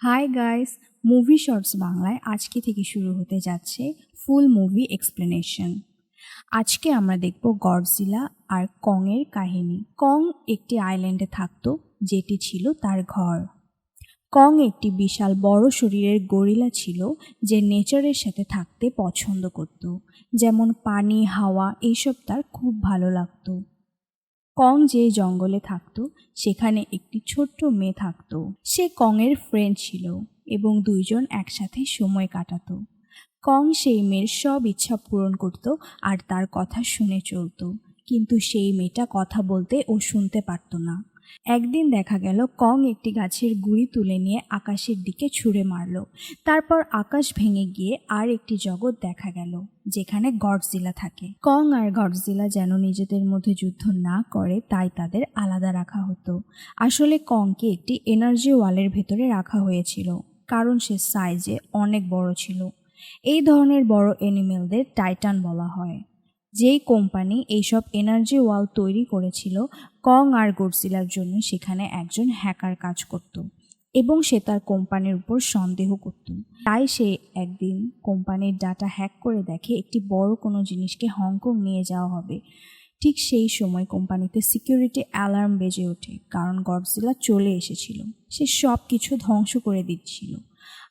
Hi guys, movie shorts বাংলায় আজকে থেকে শুরু হতে যাচ্ছে ফুল মুভি এক্সপ্লেনেশন। আজকে আমরা দেখব গডজিলা আর কং এর কাহিনী। কং একটি আইল্যান্ডে থাকতো, যেটি ছিল তার ঘর। কং একটি বিশাল বড় শরীরের গরিলা ছিল, যে নেচারের সাথে থাকতে পছন্দ করত, যেমন পানি, হাওয়া এইসব তার খুব ভালো লাগতো। কং যে জঙ্গলে থাকতো সেখানে একটি ছোট্ট মেয়ে থাকতো। সে কংয়ের ফ্রেন্ড ছিল এবং দুইজন একসাথে সময় কাটাতো। কং সেই মেয়ের সব ইচ্ছা পূরণ করত আর তার কথা শুনে চলতো, কিন্তু সেই মেয়েটা কথা বলতে ও শুনতে পারত না। একদিন দেখা গেল কং একটি গাছের গুঁড়ি তুলে নিয়ে আকাশের দিকে ছুঁড়ে মারল। তারপর আকাশ ভেঙে গিয়ে আর একটি জগৎ দেখা গেল, যেখানে গডজিলা থাকে। কং আর গডজিলা যেন নিজেদের মধ্যে যুদ্ধ না করে, তাই তাদের আলাদা রাখা হতো। আসলে কংকে একটি এনার্জি ওয়ালের ভেতরে রাখা হয়েছিল, কারণ সে সাইজে অনেক বড় ছিল। এই ধরনের বড় অ্যানিমেলদের টাইটান বলা হয়। যেই কোম্পানি এইসব এনার্জি ওয়াল তৈরি করেছিল, কং আর গডজিলার জন্য সেখানে একজন হ্যাকার কাজ করত এবং সে তার কোম্পানির উপর সন্দেহ করত। তাই সে একদিন কোম্পানির ডাটা হ্যাক করে দেখে একটি বড় কোনো জিনিসকে হংকং নিয়ে যাওয়া হবে। ঠিক সেই সময় কোম্পানিতে সিকিউরিটি অ্যালার্ম বেজে ওঠে, কারণ গডজিলা চলে এসেছিল। সে সব কিছু ধ্বংস করে দিচ্ছিল।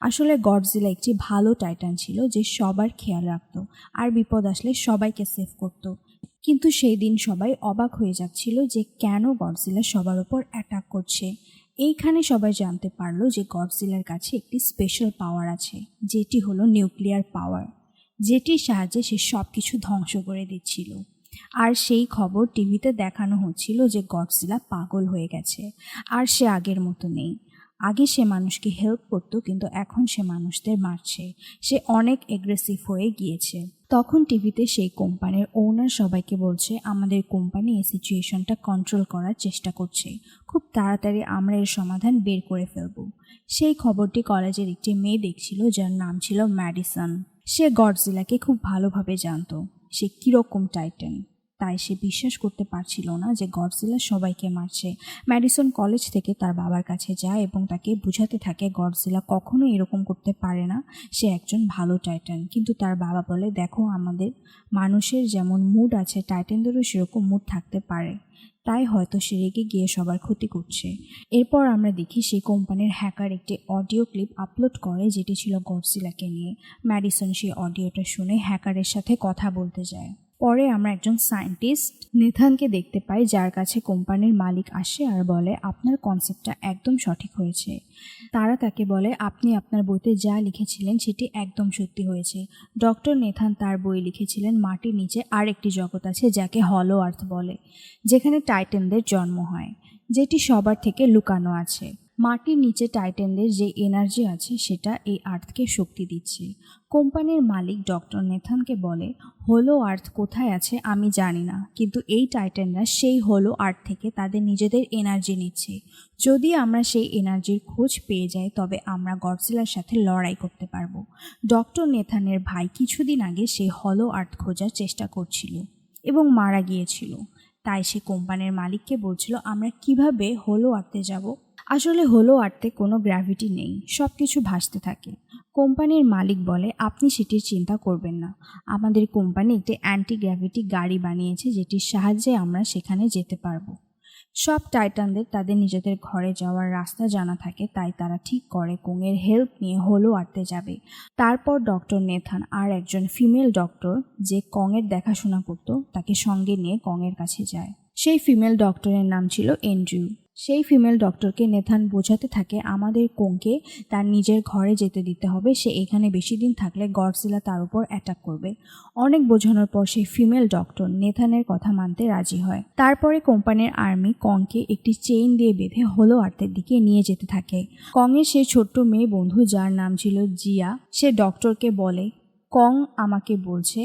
আসলে গডজিলা একটি ভালো টাইটান ছিল, যে সবার খেয়াল রাখত আর বিপদ আসলে সবাইকে সেভ করত। কিন্তু সেই দিন সবাই অবাক হয়ে যাচ্ছিল যে কেন গডজিলা সবার উপর অ্যাটাক করছে। এইখানে সবাই জানতে পারলো যে গডজিলার কাছে একটি স্পেশাল পাওয়ার আছে, যেটি হলো নিউক্লিয়ার পাওয়ার, যেটির সাহায্যে সে সব কিছু ধ্বংস করে দিচ্ছিল। আর সেই খবর টিভিতে দেখানো হচ্ছিল যে গডজিলা পাগল হয়ে গেছে আর সে আগের মতো নেই। আগে সে মানুষকে হেল্প করতো, কিন্তু এখন সে মানুষদের মারছে। সে অনেক এগ্রেসিভ হয়ে গিয়েছে। তখন টিভিতে সেই কোম্পানির ওনার সবাইকে বলছে, আমাদের কোম্পানি এই সিচুয়েশনটা কন্ট্রোল করার চেষ্টা করছে, খুব তাড়াতাড়ি আমরা এর সমাধান বের করে ফেলব। সেই খবরটি কলেজের একটি মেয়ে দেখছিল, যার নাম ছিল ম্যাডিসন। সে গডজিলাকে খুব ভালোভাবে জানতো, সে কিরকম টাইটান। তাই সে বিশ্বাস করতে পারছিল না যে গডজিলা সবাইকে মারছে। ম্যাডিসন কলেজ থেকে তার বাবার কাছে যায় এবং তাকে বোঝাতে থাকে গডজিলা কখনো এরকম করতে পারে না, সে একজন ভালো টাইটান। কিন্তু তার বাবা বলে, দেখো, আমাদের মানুষের যেমন মুড আছে, টাইটানদেরও সেরকম মুড থাকতে পারে, তাই হয়তো সে রেগে গিয়ে সবার ক্ষতি করছে। এরপর আমরা দেখি সেই কোম্পানির হ্যাকার একটি অডিও ক্লিপ আপলোড করে, যেটি ছিল গডজিলাকে নিয়ে। ম্যাডিসন সেই অডিওটা শুনে হ্যাকারের সাথে কথা বলতে যায়। পরে আমরা একজন সায়েন্টিস্ট নেথানকে দেখতে পাই, যার কাছে কোম্পানির মালিক আসে আর বলে, আপনার কনসেপ্টটা একদম সঠিক হয়েছে। তারা তাকে বলে, আপনি আপনার বইতে যা লিখেছিলেন সেটি একদম সত্যি হয়েছে। ডক্টর নেথান তার বই লিখেছিলেন মাটির নিচে আর একটি জগৎ আছে, যাকে হলো আর্থ বলে, যেখানে টাইটানদের জন্ম হয়, যেটি সবার থেকে লুকানো আছে। মাটির নিচে টাইটানদের যে এনার্জি আছে সেটা এই আর্থকে শক্তি দিচ্ছে। কোম্পানির মালিক ডক্টর নেথানকে বলে, হোলো আর্থ কোথায় আছে আমি জানি না, কিন্তু এই টাইটানরা সেই হোলো আর্থ থেকে তাদের নিজেদের এনার্জি নিচ্ছে। যদি আমরা সেই এনার্জির খোঁজ পেয়ে যাই, তবে আমরা গডজিলার সাথে লড়াই করতে পারবো। ডক্টর নেথানের ভাই কিছুদিন আগে সেই হলো আর্থ খোঁজার চেষ্টা করছিল এবং মারা গিয়েছিল। তাই সে কোম্পানির মালিককে বলছিল, আমরা কিভাবে হোলো আর্থে যাব। আসলে হোলো আর্থে কোনো গ্র্যাভিটি নেই, সব কিছু ভাসতে থাকে। কোম্পানির মালিক বলে, আপনি সেটির চিন্তা করবেন না, আমাদের কোম্পানি একটি অ্যান্টি গ্র্যাভিটি গাড়ি বানিয়েছে, যেটির সাহায্যে আমরা সেখানে যেতে পারবো। সব টাইটানদের তাদের নিজেদের ঘরে যাওয়ার রাস্তা জানা থাকে, তাই তারা ঠিক করে কংয়ের হেল্প নিয়ে হোলো আর্থে যাবে। তারপর ডক্টর নেথান আর একজন ফিমেল ডক্টর, যে কংয়ের দেখাশোনা করত, তাকে সঙ্গে নিয়ে কংয়ের কাছে যায়। সেই ফিমেল ডক্টরের নাম ছিল এন্ড্রিউ। সেই ফিমেল ডক্টরকে নেথান বোঝাতে থাকে, আমাদের কোংকে তার নিজের ঘরে যেতে দিতে হবে, সে এখানে বেশি দিন থাকলে গডজিলা তার উপর অ্যাটাক করবে। অনেক বোঝানোর পর সেই ফিমেল ডক্টর নেথানের কথা মানতে রাজি হয়। তারপরে কোম্পানির আর্মি কংকে একটি চেইন দিয়ে বেঁধে হোলো আর্থের দিকে নিয়ে যেতে থাকে। কংয়ের সেই ছোট্ট মেয়ে বন্ধু, যার নাম ছিল জিয়া, সে ডক্টরকে বলে, কং আমাকে বলছে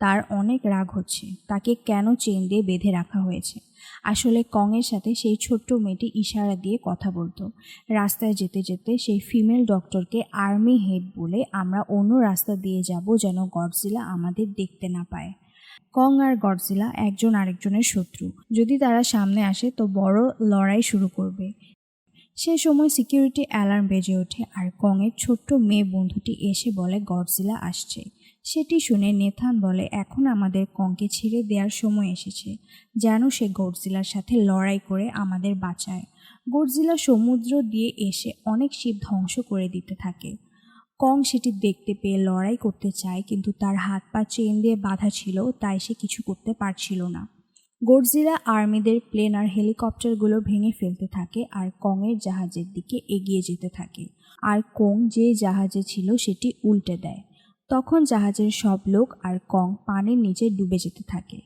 তার অনেক রাগ হচ্ছে, তাকে কেন চেইন দিয়ে বেঁধে রাখা হয়েছে। আসলে কংয়ের সাথে সেই ছোট্ট মেয়েটি ইশারা দিয়ে কথা বলতো। রাস্তায় যেতে যেতে সেই ফিমেল ডক্টরকে আর্মি হেড বলে, আমরা অন্য রাস্তা দিয়ে যাব যেন গডজিলা আমাদের দেখতে না পায়। কং আর গডজিলা একজন আরেকজনের শত্রু, যদি তারা সামনে আসে তো বড় লড়াই শুরু করবে। সে সময় সিকিউরিটি অ্যালার্ম বেজে ওঠে আর কংয়ের ছোট্ট মেয়ে বন্ধুটি এসে বলে গডজিলা আসছে। সেটি শুনে নেথান বলে এখন আমাদের কংকে ছেড়ে দেওয়ার সময় এসেছে, যেন সে গডজিলার সাথে লড়াই করে আমাদের বাঁচায়। গডজিলা সমুদ্র দিয়ে এসে অনেক শিপ ধ্বংস করে দিতে থাকে। কং সেটি দেখতে পেয়ে লড়াই করতে চায়, কিন্তু তার হাত পা চেন দিয়ে বাঁধা ছিল, তাই সে কিছু করতে পারছিল না। গডজিলা আর্মিদের প্লেন আর হেলিকপ্টারগুলো ভেঙে ফেলতে থাকে আর কংয়ের জাহাজের দিকে এগিয়ে যেতে থাকে। আর কং যে জাহাজে ছিল সেটি উল্টে দেয়। তখন জাহাজের সব লোক আর কং পানির নিচে ডুবে যেতে থাকে।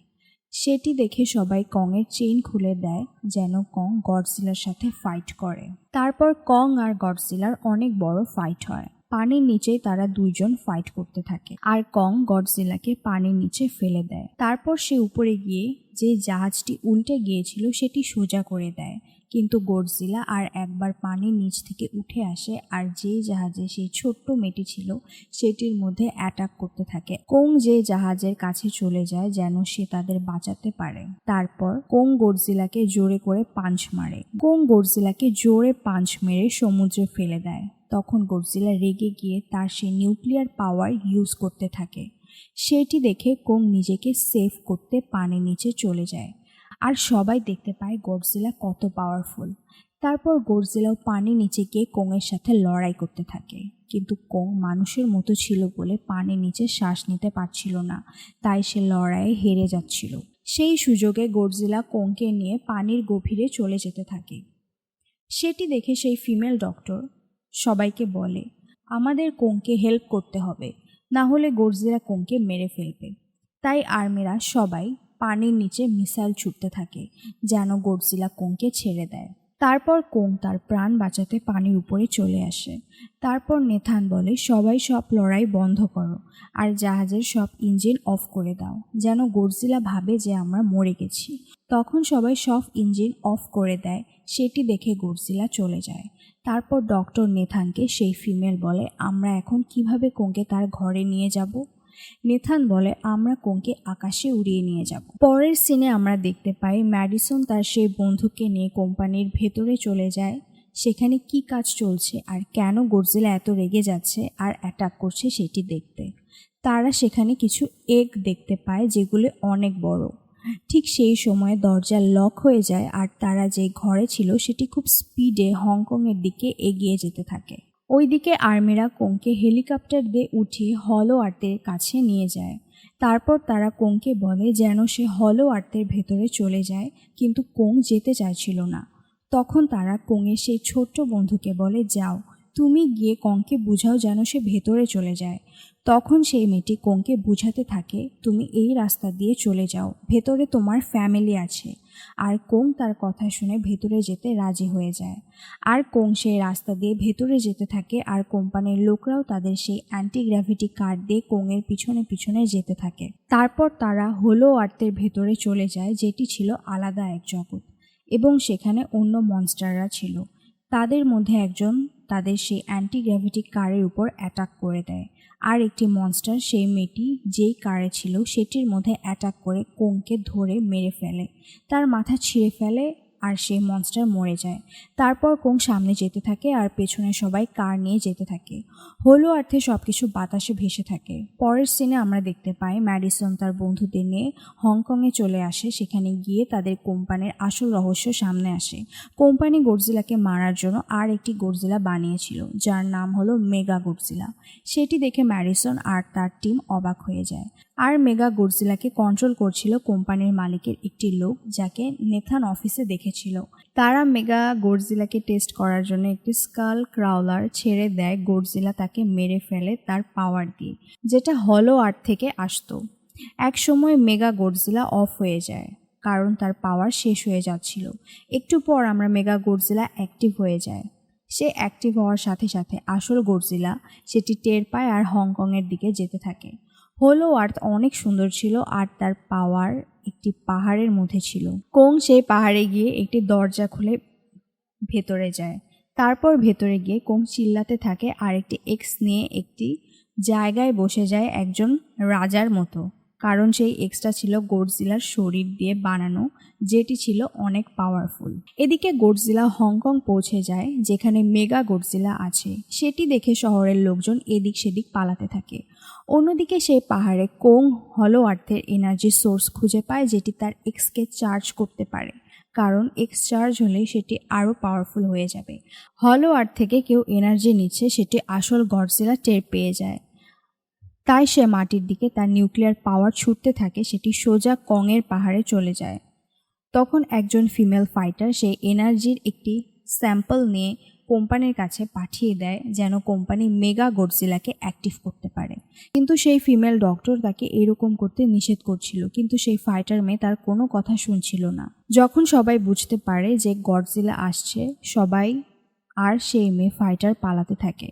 সেটি দেখে সবাই কংয়ের চেইন খুলে দেয়, যেন কং গডজিলার সাথে ফাইট করে। তারপর কং আর গডজিলার অনেক বড় ফাইট হয়। পানির নিচেই তারা দুইজন ফাইট করতে থাকে আর কং গডজিলাকে পানির নিচে ফেলে দেয়। তারপর সে উপরে গিয়ে যে জাহাজটি উল্টে গিয়েছিল সেটি সোজা করে দেয়, কিন্তু গডজিলা আর একবার পানির নিচ থেকে উঠে আসে আর যে জাহাজে সেই ছোট্ট মেয়েটি ছিল সেটির মধ্যে অ্যাটাক করতে থাকে। কোং যে জাহাজের কাছে চলে যায় যেন সে তাদের বাঁচাতে পারে। তারপর কোং গডজিলাকে জোরে করে পাঞ্চ মারে। কোং গডজিলাকে জোরে পাঞ্চ মেরে সমুদ্রে ফেলে দেয়। তখন গডজিলা রেগে গিয়ে তার সে নিউক্লিয়ার পাওয়ার ইউজ করতে থাকে। সেটি দেখে কোং নিজেকে সেভ করতে পানির নিচে চলে যায় আর সবাই দেখতে পায় গডজিলা কত পাওয়ারফুল। তারপর গডজিলাও পানির নিচে গিয়ে কোংয়ের সাথে লড়াই করতে থাকে, কিন্তু কোং মানুষের মতো ছিল বলে পানির নিচে শ্বাস নিতে পারছিল না, তাই সে লড়াইয়ে হেরে যাচ্ছিল। সেই সুযোগে গডজিলা কোংকে নিয়ে পানির গভীরে চলে যেতে থাকে। সেটি দেখে সেই ফিমেল ডক্টর সবাইকে বলে আমাদের কোংকে হেল্প করতে হবে, না হলে গডজিলা কোংকে মেরে ফেলবে। তাই আর্মিরা সবাই পানির নিচে মিসাইল ছুটতে থাকে যেন গডজিলা কোংকে ছেড়ে দেয়। তারপর কোং তার প্রাণ বাঁচাতে পানির উপরে চলে আসে। তারপর নেথান বলে সবাই সব লড়াই বন্ধ করো আর জাহাজের সব ইঞ্জিন অফ করে দাও, যেন গডজিলা ভাবে যে আমরা মরে গেছি। তখন সবাই সব ইঞ্জিন অফ করে দেয়। সেটি দেখে গডজিলা চলে যায়। তারপর ডক্টর নেথানকে সেই ফিমেল বলে আমরা এখন কিভাবে কোংকে তার ঘরে নিয়ে যাব। নেথান বলে আমরা কোংকে আকাশে উড়িয়ে নিয়ে যাব। পরের সিনে আমরা দেখতে পাই ম্যাডিসন তার সেই বন্ধুকে নিয়ে কোম্পানির ভেতরে চলে যায়। সেখানে কি কাজ চলছে আর কেন গডজিলা এত রেগে যাচ্ছে আর অ্যাটাক করছে সেটি দেখতে। তারা সেখানে কিছু এগ দেখতে পায় যেগুলো অনেক বড়। ঠিক সেই সময় দরজা লক হয়ে যায় আর তারা যে ঘরে ছিল সেটি খুব স্পিডে হংকংয়ের দিকে এগিয়ে যেতে থাকে। ওইদিকে আর্মিরা কোংকে হেলিকপ্টার দিয়ে উঠিয়ে হলো আর্থের কাছে নিয়ে যায়। তারপর তারা কোংকে বলে যেন সে হলো আর্থের ভেতরে চলে যায়, কিন্তু কোং যেতে চাইছিল না। তখন তারা কোংয়ের সেই ছোট্ট বন্ধুকে বলে যাও তুমি গিয়ে কংকে বুঝাও যেন সে ভেতরে চলে যায়। তখন সেই মেয়েটি কোংকে বুঝাতে থাকে তুমি এই রাস্তা দিয়ে চলে যাও, ভেতরে তোমার ফ্যামিলি আছে। আর কোং তার কথা শুনে ভেতরে যেতে রাজি হয়ে যায়। আর কোং সেই রাস্তা দিয়ে ভেতরে যেতে থাকে আর কোম্পানির লোকরাও তাদের সেই অ্যান্টি গ্র্যাভিটি কার দিয়ে কোংয়ের পিছনে পিছনে যেতে থাকে। তারপর তারা হলো আর্থের ভেতরে চলে যায়, যেটি ছিল আলাদা এক জগৎ, এবং সেখানে অন্য মনস্টাররা ছিল। তাদের মধ্যে একজন তাদের সেই অ্যান্টি গ্র্যাভিটি কারের উপর অ্যাটাক করে দেয় আর একটি মনস্টার সেই মেয়েটি যেই কারে ছিল সেটির মধ্যে অ্যাটাক করে কোংকে ধরে মেরে ফেলে, তার মাথা ছিঁড়ে ফেলে আর সেই মনস্টার মরে যায়। তারপর কোং সামনে যেতে থাকে আর পেছনে সবাই কার নিয়ে যেতে থাকে। হলো আর্থে সব কিছু বাতাসে ভেসে থাকে। পরের সিনে আমরা দেখতে পাই ম্যাডিসন তার বন্ধুদের নিয়ে হংকংয়ে চলে আসে। সেখানে গিয়ে তাদের কোম্পানির আসল রহস্য সামনে আসে। কোম্পানি গডজিলাকে মারার জন্য আর একটি গডজিলা বানিয়েছিল যার নাম হলো মেগা গডজিলা। সেটি দেখে ম্যাডিসন আর তার টিম অবাক হয়ে যায়। আর মেগা গডজিলাকে কন্ট্রোল করছিল কোম্পানির মালিকের একটি লোক, যাকে নেথান অফিসে দেখেছিল। তারা মেগা গডজিলাকে টেস্ট করার জন্য একটি স্কাল ক্রাউলার ছেড়ে দেয়। গডজিলা তাকে মেরে ফেলে তার পাওয়ার দিয়ে, যেটা হলো আর্থ থেকে আসতো। এক সময় মেগা গডজিলা অফ হয়ে যায় কারণ তার পাওয়ার শেষ হয়ে যাচ্ছিল। একটু পর আমরা মেগা গডজিলা অ্যাক্টিভ হয়ে যায়। সে অ্যাক্টিভ হওয়ার সাথে সাথে আসল গডজিলা সেটি টের পায় আর হংকংয়ের দিকে যেতে থাকে। হলো আর্থ অনেক সুন্দর ছিল আর তার পাওয়ার একটি পাহাড়ের মধ্যে ছিল। কোং সেই পাহাড়ে গিয়ে একটি দরজা খুলে ভেতরে যায়। তারপর ভেতরে গিয়ে কোং চিল্লাতে থাকে আর একটি এক্স নিয়ে একটি জায়গায় বসে যায় একজন রাজার মতো। কারণ সেই এক্সটা ছিল গডজিলার শরীর দিয়ে বানানো, যেটি ছিল অনেক পাওয়ারফুল। এদিকে গডজিলা হংকং পৌঁছে যায়, যেখানে মেগা গডজিলা আছে। সেটি দেখে শহরের লোকজন এদিক সেদিক পালাতে থাকে। অন্যদিকে সেই পাহাড়ে কোং হলো আর্থের এনার্জি সোর্স খুঁজে পায়, যেটি তার এক্সকে চার্জ করতে পারে, কারণ এক্স চার্জ হলে সেটি আরও পাওয়ারফুল হয়ে যাবে। হলো আর্থ থেকে কেউ এনার্জি নিচ্ছে, সেটি আসল গডজিলা টের পেয়ে যায়। তাই সে মাটির দিকে তার নিউক্লিয়ার পাওয়ার ছুটতে থাকে, সেটি সোজা কংয়ের পাহাড়ে চলে যায়। তখন একজন ফিমেল ফাইটার সেই এনার্জির একটি স্যাম্পল নিয়ে কোম্পানির কাছে পাঠিয়ে দেয়, যেন কোম্পানি মেগা গডজিলাকে অ্যাক্টিভ করতে পারে। কিন্তু সেই ফিমেল ডক্টর তাকে এরকম করতে নিষেধ করছিল, কিন্তু সেই ফাইটার মেয়ে তার কোনো কথা শুনছিল না। যখন সবাই বুঝতে পারে যে গডজিলা আসছে, সবাই আর সেই মেয়ে ফাইটার পালাতে থাকে।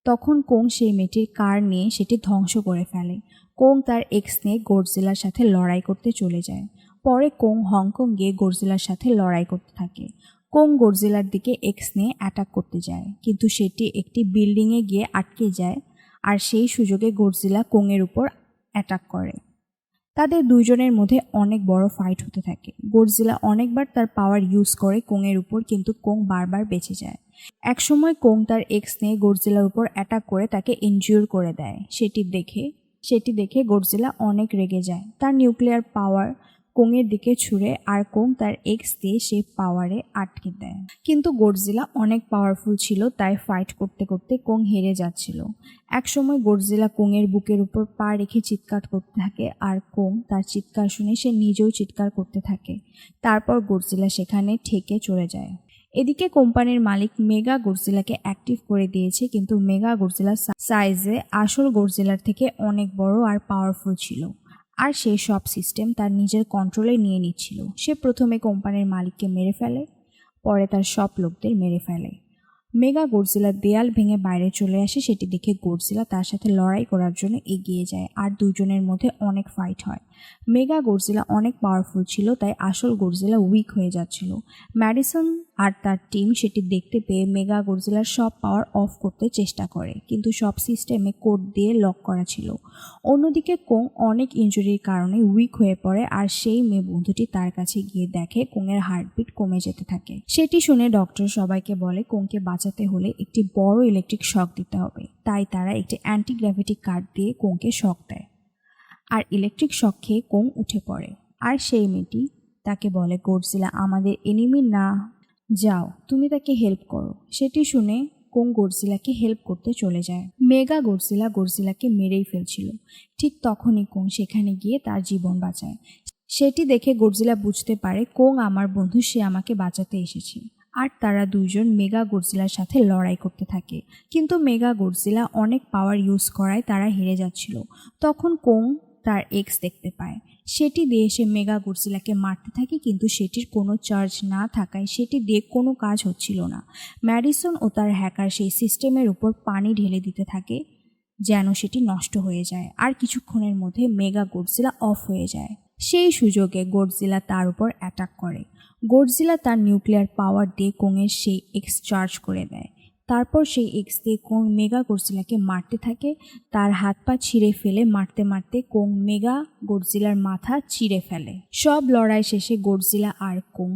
তখন কোং সেই মেয়েটির কার নিয়ে সেটি ধ্বংস করে ফেলে। কোং তার এক্স নিয়ে গডজিলার সাথে লড়াই করতে চলে যায়। পরে কোং হংকং গিয়ে গডজিলার সাথে লড়াই করতে থাকে। কোং গডজিলার দিকে এক্স নিয়ে অ্যাটাক করতে যায়, কিন্তু সেটি একটি বিল্ডিংয়ে গিয়ে আটকে যায়, আর সেই সুযোগে গডজিলা কোংয়ের উপর অ্যাটাক করে। তাদের দুইজনের মধ্যে অনেক বড় ফাইট হতে থাকে। গডজিলা অনেকবার তার পাওয়ার ইউজ করে কোংয়ের উপর, কিন্তু কোং বারবার বেঁচে যায়। একসময় কোং তার এক্স নিয়ে গডজিলার উপর অ্যাটাক করে তাকে ইনজিওর করে দেয়। সেটি দেখে গডজিলা অনেক রেগে যায়। তার নিউক্লিয়ার পাওয়ার কোংয়ের দিকে ছুঁড়ে, আর কোং তার এক্স দিয়ে সেই পাওয়ারে আটকে দেয়। কিন্তু গডজিলা অনেক পাওয়ারফুল ছিল, তাই ফাইট করতে করতে কোং হেরে যাচ্ছিল। একসময় গডজিলা কোংয়ের বুকের উপর পা রেখে চিৎকার করতে থাকে, আর কোং তার চিৎকার শুনে সে নিজেও চিৎকার করতে থাকে। তারপর গডজিলা সেখানে ঠেকে চলে যায়। এদিকে কোম্পানির মালিক মেগা গডজিলাকে অ্যাক্টিভ করে দিয়েছে, কিন্তু মেগা গডজিলার সাইজে আসল গডজিলার থেকে অনেক বড় আর পাওয়ারফুল ছিল, আর সেই সব সিস্টেম তার নিজের কন্ট্রোলে নিয়ে নিচ্ছিল। সে প্রথমে কোম্পানির মালিককে মেরে ফেলে, পরে তার সব লোকদের মেরে ফেলে। মেগা গডজিলা দেয়াল ভেঙে বাইরে চলে আসে, সেটি দেখে গডজিলা তার সাথে লড়াই করার জন্য এগিয়ে যায়, আর দুজনের মধ্যে অনেক ফাইট হয়। মেগা গডজিলা অনেক পাওয়ারফুল ছিল, তাই আসল গডজিলা উইক হয়ে যাচ্ছিল। ম্যাডিসন আর তার টিম সেটি দেখতে পেয়ে মেগা গডজিলার সব পাওয়ার অফ করতে চেষ্টা করে, কিন্তু সব সিস্টেমে কোড দিয়ে লক করা ছিল। অন্যদিকে কোং অনেক ইনজুরির কারণে উইক হয়ে পড়ে, আর সেই মেয়ে বন্ধুটি তার কাছে গিয়ে দেখে কোংয়ের হার্টবিট কমে যেতে থাকে। সেটি শুনে ডক্টর সবাইকে বলে কোংকে বাঁচাতে হলে একটি বড় ইলেকট্রিক শক দিতে হবে। তাই তারা একটি অ্যান্টিগ্র্যাভিটি কার্ড দিয়ে কোংকে শক দেয়, আর ইলেকট্রিক শক খেয়ে কোং উঠে পড়ে। আর সেই মেয়েটি তাকে বলে, গডজিলা আমাদের এনিমি না, যাও তুমি তাকে হেল্প করো। সেটি শুনে কোং গডজিলাকে হেল্প করতে চলে যায়। মেগা গডজিলাকে মেরেই ফেলছিল। ঠিক তখনই কোং সেখানে গিয়ে তার জীবন বাঁচায়। সেটি দেখে গডজিলা বুঝতে পারে কোং আমার বন্ধু, সে আমাকে বাঁচাতে এসেছে। আর তারা দুইজন মেগা গডজিলার সাথে লড়াই করতে থাকে, কিন্তু মেগা গডজিলা অনেক পাওয়ার ইউজ করায় তারা হেরে যাচ্ছিল। তখন কোং তার এক্স দেখতে পায়। সেটি দিয়ে সে মেগা গডজিলাকে মারতে থাকে, কিন্তু সেটির কোনো চার্জ না থাকায় সেটি দিয়ে কোনো কাজ হচ্ছিল না। ম্যাডিসন ও তার হ্যাকার সেই সিস্টেমের উপর পানি ঢেলে দিতে থাকে, যেন সেটি নষ্ট হয়ে যায়, আর কিছুক্ষণের মধ্যে মেগা গডজিলা অফ হয়ে যায়। সেই সুযোগে গডজিলা তার উপর অ্যাটাক করে। গডজিলা তার নিউক্লিয়ার পাওয়ার দিয়ে কোংয়ের সেই এক্স চার্জ করে দেয়। তারপর সেই এক্স দিয়ে কোং মেগা গডজিলাকে মারতে থাকে। তার হাত পা ছিঁড়ে ফেলে মারতে মারতে কোং মেগা গডজিলার মাথা চিড়ে ফেলে। সব লড়াই শেষে গডজিলা আর কোং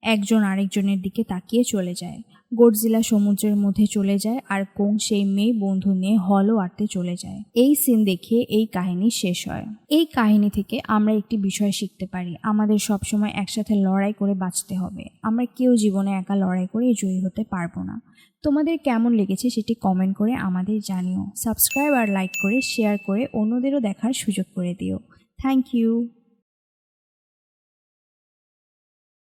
একজন আরেকজনের দিকে তাকিয়ে চলে যায়। গডজিলা সমুদ্রের মধ্যে চলে যায়, আর কোং সেই মেয়ে বন্ধু নিয়ে হলো আর্থে চলে যায়। এই সিন দেখে এই কাহিনী শেষ হয়। এই কাহিনী থেকে আমরা একটি বিষয় শিখতে পারি, আমাদের সবসময় একসাথে লড়াই করে বাঁচতে হবে। আমরা কেউ জীবনে একা লড়াই করে জয়ী হতে পারবো না। তোমাদের কেমন লেগেছে সেটি কমেন্ট করে আমাদের জানিও। সাবস্ক্রাইব আর লাইক করে শেয়ার করে অন্যদেরও দেখার সুযোগ করে দিও। Thank you.